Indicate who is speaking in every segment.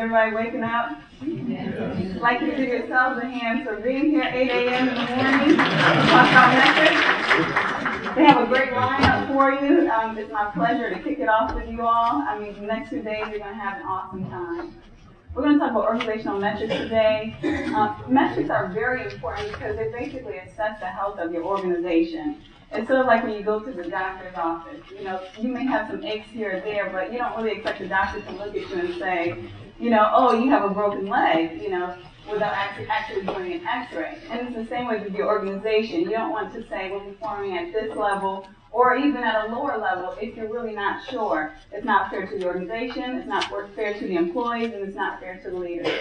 Speaker 1: everybody waking up? Yes. Like to give yourselves a hand for being here at 8 a.m. in the morning to talk about metrics. They have a great lineup for you. It's my pleasure to kick it off with you all. I mean, the next 2 days you're going to have an awesome time. We're going to talk about organizational metrics today. Metrics are very important because they basically assess the health of your organization. It's sort of like when you go to the doctor's office. You know, you may have some aches here or there, but you don't really expect the doctor to look at you and say, you know, oh, you have a broken leg, you know, without actually doing an x-ray. And it's the same way with your organization. You don't want to say we're performing at this level or even at a lower level if you're really not sure. It's not fair to the organization, it's not fair to the employees, and it's not fair to the leaders.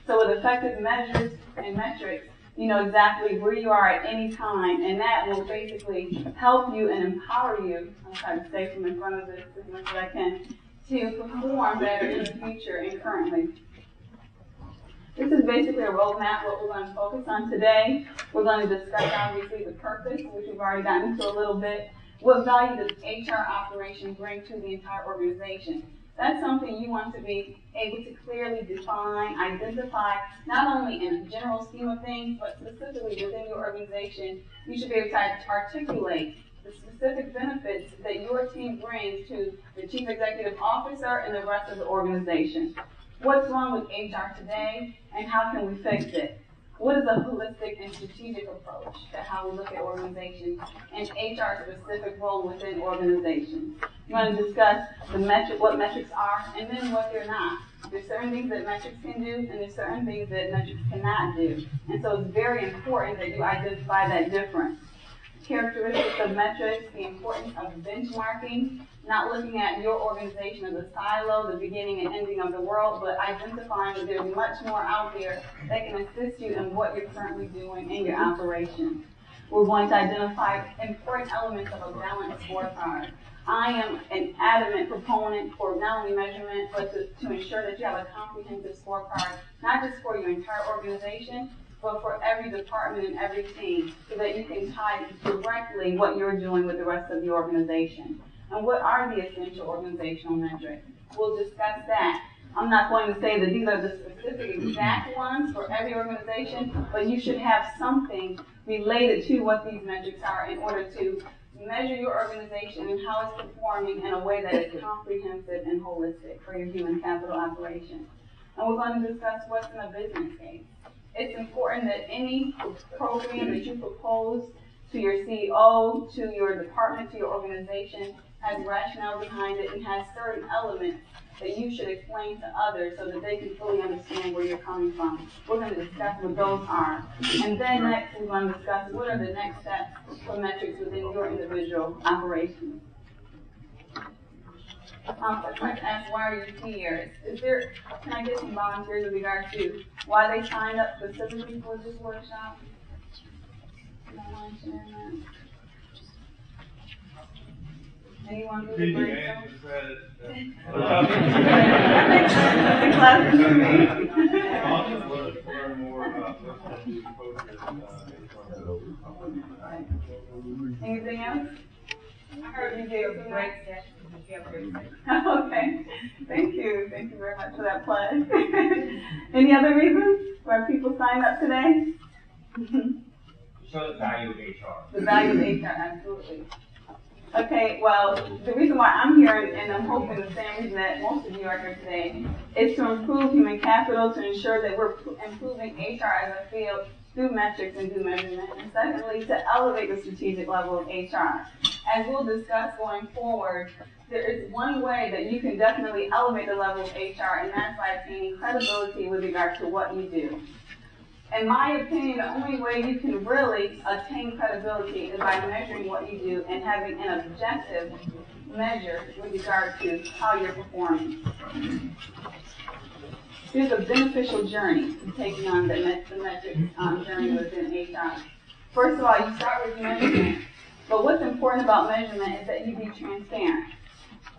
Speaker 1: So with effective measures and metrics, you know exactly where you are at any time, and that will basically help you and empower you, I'm trying to stay from in front of this as much as I can, to perform better in the future and currently. This is basically a roadmap, what we're going to focus on today. We're going to discuss, obviously, the purpose, which we've already gotten into a little bit. What value does HR operation bring to the entire organization? That's something you want to be able to clearly define, identify, not only in a general scheme of things, but specifically within your organization. You should be able to articulate the specific benefits that your team brings to the chief executive officer and the rest of the organization. What's wrong with HR today, and how can we fix it? What is a holistic and strategic approach to how we look at organizations and HR's specific role within organizations? We want to discuss what metrics are and then what they're not. There's certain things that metrics can do and there's certain things that metrics cannot do. And so it's very important that you identify that difference. Characteristics of metrics, the importance of benchmarking, not looking at your organization as a silo, the beginning and ending of the world, but identifying that there's much more out there that can assist you in what you're currently doing in your operation. We're going to identify important elements of a balanced scorecard. I am an adamant proponent for not only measurement, but to ensure that you have a comprehensive scorecard, not just for your entire organization, but for every department and every team, so that you can tie directly what you're doing with the rest of the organization. And what are the essential organizational metrics? We'll discuss that. I'm not going to say that these are the specific exact ones for every organization, but you should have something related to what these metrics are in order to measure your organization and how it's performing in a way that is comprehensive and holistic for your human capital operation. And we're going to discuss what's in a business case. It's important that any program that you propose to your CEO, to your department, to your organization, has rationale behind it and has certain elements that you should explain to others so that they can fully understand where you're coming from. We're going to discuss what those are. And then next, we're going to discuss what are the next steps for metrics within your individual operations. I'd like to ask, why are you here? Can I get some volunteers with regard to why they signed up specifically for this workshop? Anyone who's a brainstorm? The class is for me. Anything else? I heard you gave a great session. Okay. Thank you. Thank you very much for that plug. Any other reasons why people signed up today?
Speaker 2: Show the value of HR.
Speaker 1: The value of HR, absolutely. Okay, well, the reason why I'm here, and I'm hoping the same reason that most of you are here today, is to improve human capital, to ensure that we're improving HR as a field through metrics and through measurement, and secondly, to elevate the strategic level of HR. As we'll discuss going forward, there is one way that you can definitely elevate the level of HR, and that's by obtaining credibility with regard to what you do. In my opinion, the only way you can really attain credibility is by measuring what you do and having an objective measure with regard to how you're performing. There's a beneficial journey to taking on the metrics journey within HR. First of all, you start with measurement. But what's important about measurement is that you be transparent.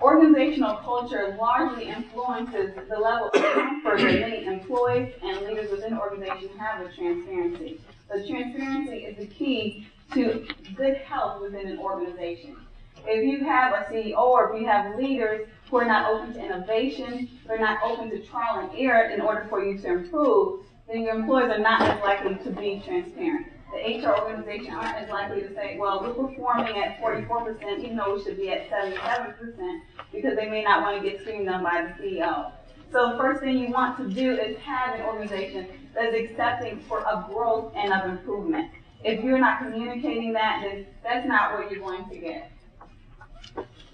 Speaker 1: Organizational culture largely influences the level of comfort that many employees and leaders within organizations have with transparency. So transparency is the key to good health within an organization. If you have a CEO or if you have leaders who are not open to innovation, who are not open to trial and error in order for you to improve, then your employees are not as likely to be transparent. The HR organization aren't as likely to say, well, we're performing at 44%, even though we should be at 77%, because they may not want to get screamed on by the CEO. So the first thing you want to do is have an organization that is accepting for a growth and of improvement. If you're not communicating that, then that's not what you're going to get.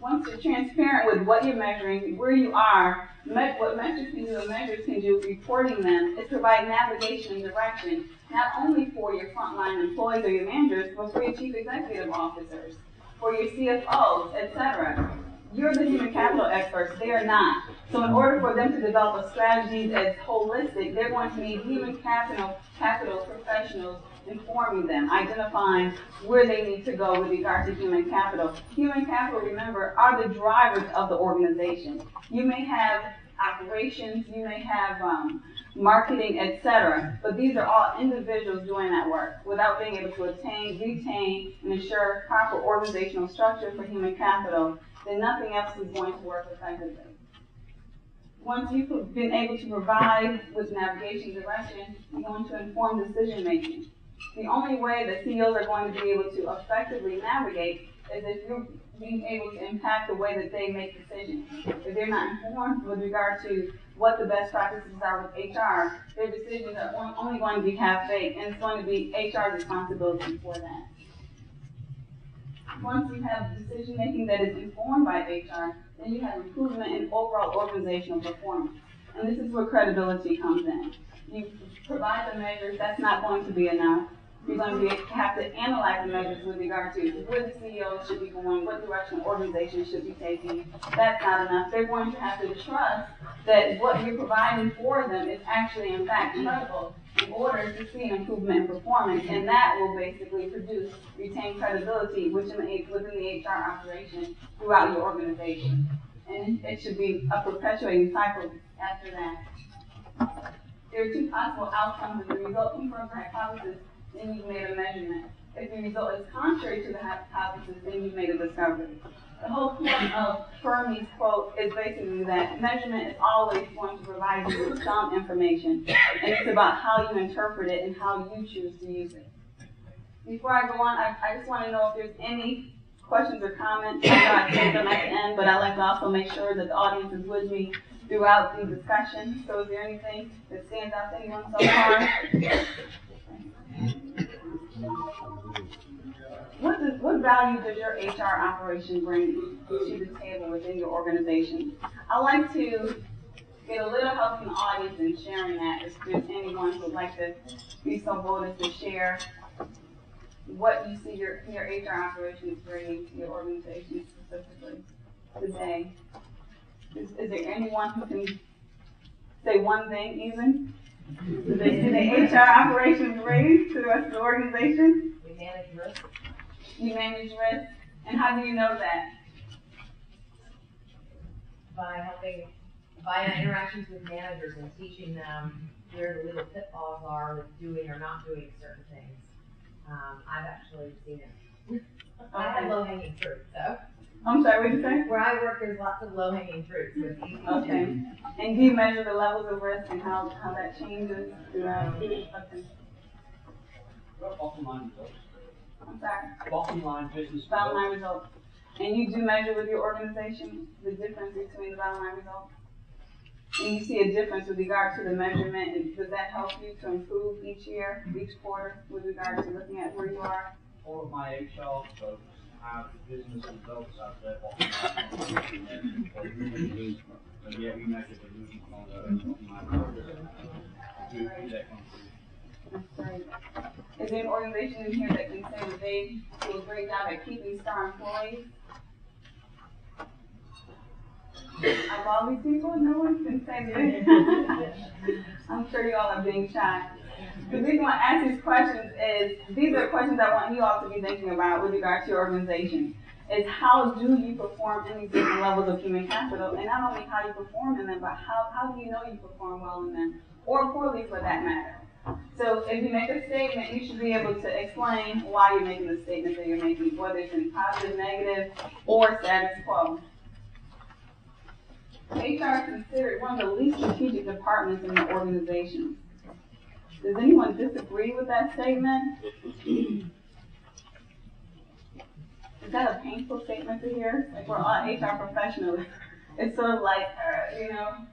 Speaker 1: Once you're transparent with what you're measuring, where you are, what metrics can do and measures can do, reporting them, is provide navigation and direction, not only for your frontline employees or your managers, but for your chief executive officers, for your CFOs, etc. You're the human capital experts, they are not. So in order for them to develop a strategy that's holistic, they're going to need human capital professionals informing them, identifying where they need to go with regard to human capital. Human capital, remember, are the drivers of the organization. You may have operations, you may have marketing, etc. But these are all individuals doing that work without being able to attain, retain, and ensure proper organizational structure for human capital. Then nothing else is going to work effectively. Once you've been able to provide with navigation direction, you're going to inform decision making. The only way that CEOs are going to be able to effectively navigate is if you're being able to impact the way that they make decisions. If they're not informed with regard to what the best practices are with HR, their decisions are only going to be half-baked, and it's going to be HR's responsibility for that. Once you have decision-making that is informed by HR, then you have improvement in overall organizational performance. And this is where credibility comes in. You provide the measures, that's not going to be enough. You're going to have to analyze the measures with regard to where the CEO should be going, what direction the organization should be taking. That's not enough. They're going to have to trust that what you're providing for them is actually, in fact, credible in order to see an improvement in performance. And that will basically retain credibility within the HR operation throughout your organization. And it should be a perpetuating cycle after that. There are two possible outcomes. If the result confirms the hypothesis, then you've made a measurement. If the result is contrary to the hypothesis, then you've made a discovery. The whole point of Fermi's quote is basically that measurement is always going to provide you with some information, and it's about how you interpret it and how you choose to use it. Before I go on, I just want to know if there's any questions or comments. I know I saved them at the end, but I like to also make sure that the audience is with me throughout the discussion. So is there anything that stands out to anyone so far? What value does your HR operation bring to the table within your organization? I like to get a little help from the audience in sharing that. If there's anyone who would like to be so bold as to share what you see your HR operations bringing to your organization specifically today. Is there anyone who can say one thing even? Do the HR operations bring to the rest of the organization?
Speaker 3: We manage risk.
Speaker 1: You manage risk? And how do you know that?
Speaker 3: By interactions with managers and teaching them where the little pitfalls are with doing or not doing certain things. I've actually seen it. I have low-hanging fruit, so.
Speaker 1: I'm sorry, what did you say?
Speaker 3: Where I work, there's lots of low-hanging fruit.
Speaker 1: Okay. And do you measure the levels of risk and how that changes throughout? Okay.
Speaker 4: Bottom line results.
Speaker 1: I'm sorry?
Speaker 4: Bottom line business
Speaker 1: Bottom line results. And you do measure with your organization the difference between the bottom line results? And you see a difference with regard to the measurement, and does that help you to improve each year, each quarter, with regard to looking at where you are?
Speaker 4: All of my HR folks have business results as their bottom line. So yeah, we measure the losing on the bottom line results.
Speaker 1: That's great. Is there an organization in here that can say that they do a great job at keeping star employees? Of all these people, no one can say that. I'm sure you all are being shy. The reason why I ask these questions is these are questions I want you all to be thinking about with regard to your organization. Is how do you perform in these different levels of human capital, and not only how you perform in them, but how do you know you perform well in them, or poorly for that matter. So if you make a statement, you should be able to explain why you're making the statement that you're making, whether it's in positive, negative, or status quo. HR is considered one of the least strategic departments in the organization. Does anyone disagree with that statement? Is that a painful statement to hear? Like, we're all HR professionals. It's sort of like, you know.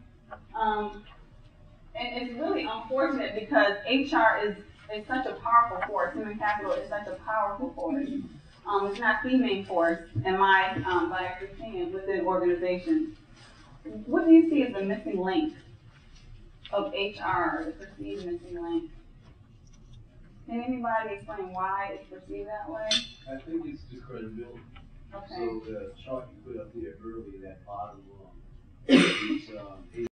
Speaker 1: And it's really unfortunate because HR is such a powerful force. Human capital is such a powerful force. It's not the main force, in my biased opinion, within organizations. What do you see as the missing link of HR, the perceived missing link? Can anybody explain why it's perceived that way?
Speaker 5: I think it's just credibility.
Speaker 1: Okay.
Speaker 5: So the chart you put up there earlier, that bottom one, it's